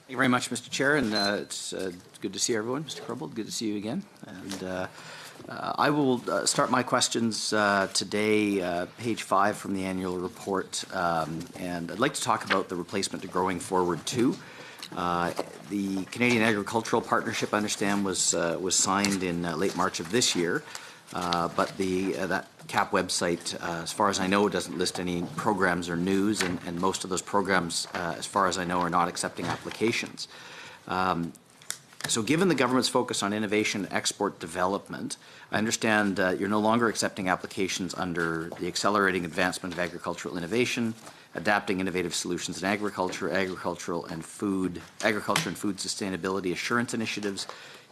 Thank you very much, Mr. Chair, and it's good to see everyone. Mr. Crumble, good to see you again. And I will start my questions today, page 5 from the annual report, and I'd like to talk about the replacement to Growing Forward 2. The Canadian Agricultural Partnership, I understand, was signed in late March of this year, but that CAP website, as far as I know, doesn't list any programs or news, and most of those programs, as far as I know, are not accepting applications. So given the government's focus on innovation and export development, I understand you're no longer accepting applications under the Accelerating Advancement of Agricultural Innovation, Adapting Innovative Solutions in Agriculture, Agriculture and Food Sustainability Assurance Initiatives,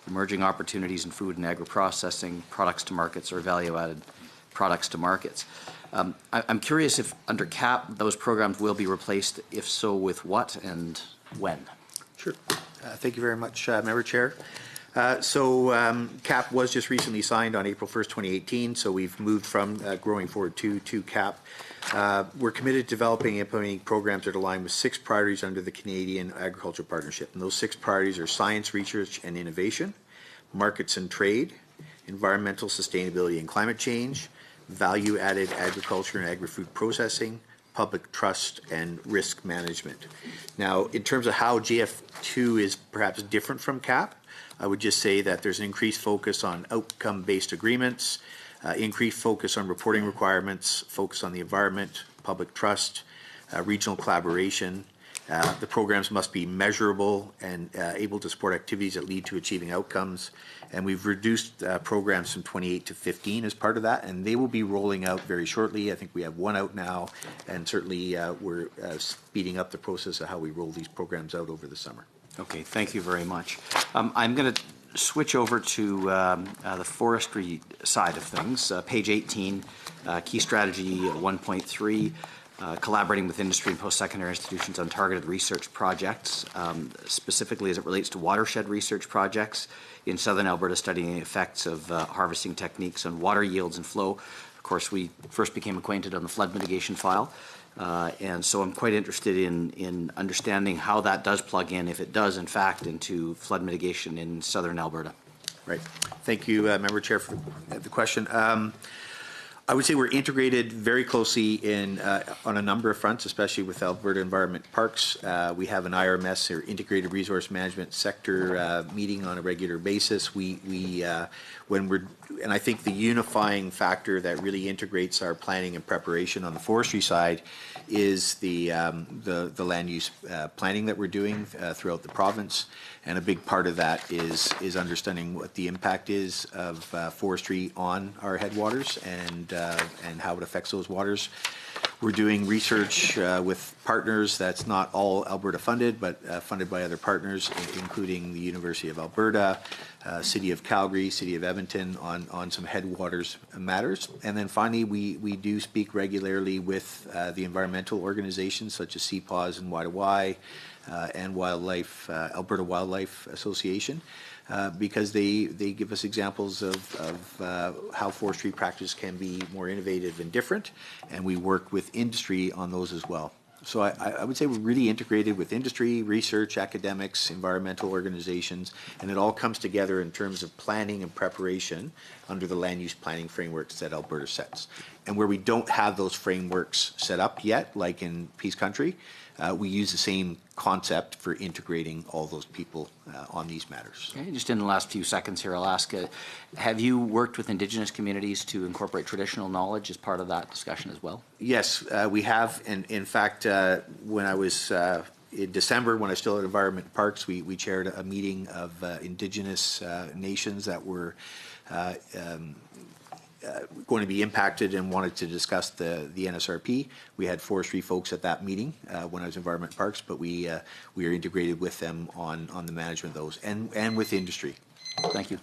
Emerging Opportunities in Food and Agri-Processing, Products to Markets, or Value-Added Products to Markets. I'm curious if under CAP those programs will be replaced, if so with what and when? Sure. Thank you very much, Member Chair. CAP was just recently signed on April 1st, 2018, so we've moved from Growing Forward 2 to CAP. We're committed to developing and implementing programs that align with 6 priorities under the Canadian Agriculture Partnership, and those 6 priorities are science, research and innovation, markets and trade, environmental sustainability and climate change, value-added agriculture and agri-food processing, public trust, and risk management. Now, in terms of how GF2 is perhaps different from CAP, I would just say that there's an increased focus on outcome-based agreements, increased focus on reporting requirements, focus on the environment, public trust, regional collaboration. The programs must be measurable and able to support activities that lead to achieving outcomes. And we've reduced programs from 28 to 15 as part of that, and they will be rolling out very shortly. I think we have 1 out now, and certainly we're speeding up the process of how we roll these programs out over the summer. Okay, thank you very much. I'm going to switch over to the forestry side of things. Page 18, Key Strategy 1.3. Collaborating with industry and post-secondary institutions on targeted research projects, specifically as it relates to watershed research projects in southern Alberta, studying the effects of harvesting techniques on water yields and flow. Of course, we first became acquainted on the flood mitigation file, and so I'm quite interested in understanding how that does plug in, if it does in fact, into flood mitigation in southern Alberta. Right. Thank you, Member Chair, for the question. I would say we're integrated very closely on a number of fronts, especially with Alberta Environment Parks. We have an IRMS, or Integrated Resource Management Sector, meeting on a regular basis. And I think the unifying factor that really integrates our planning and preparation on the forestry side is the land use planning that we're doing throughout the province. And a big part of that is understanding what the impact is of forestry on our headwaters and how it affects those waters. We're doing research with partners that's not all Alberta funded, but funded by other partners, including the University of Alberta, City of Calgary, City of Edmonton, on some headwaters matters. And then finally, we do speak regularly with the environmental organizations such as CPAWS and Y2Y and Alberta Wildlife Association. Because they give us examples of how forestry practice can be more innovative and different, and we work with industry on those as well. So I would say we're really integrated with industry, research, academics, environmental organizations, and it all comes together in terms of planning and preparation under the land use planning frameworks that Alberta sets. And where we don't have those frameworks set up yet, like in Peace Country, we use the same concept for integrating all those people on these matters. Okay, just in the last few seconds here, I'll ask, have you worked with Indigenous communities to incorporate traditional knowledge as part of that discussion as well? Yes, we have. And in fact, when I was in December, when I was still at Environment Parks, we chaired a meeting of Indigenous nations that were going to be impacted and wanted to discuss the NSRP. We had forestry folks at that meeting when I was in Environment Parks, but we are integrated with them on the management of those and with industry. Thank you.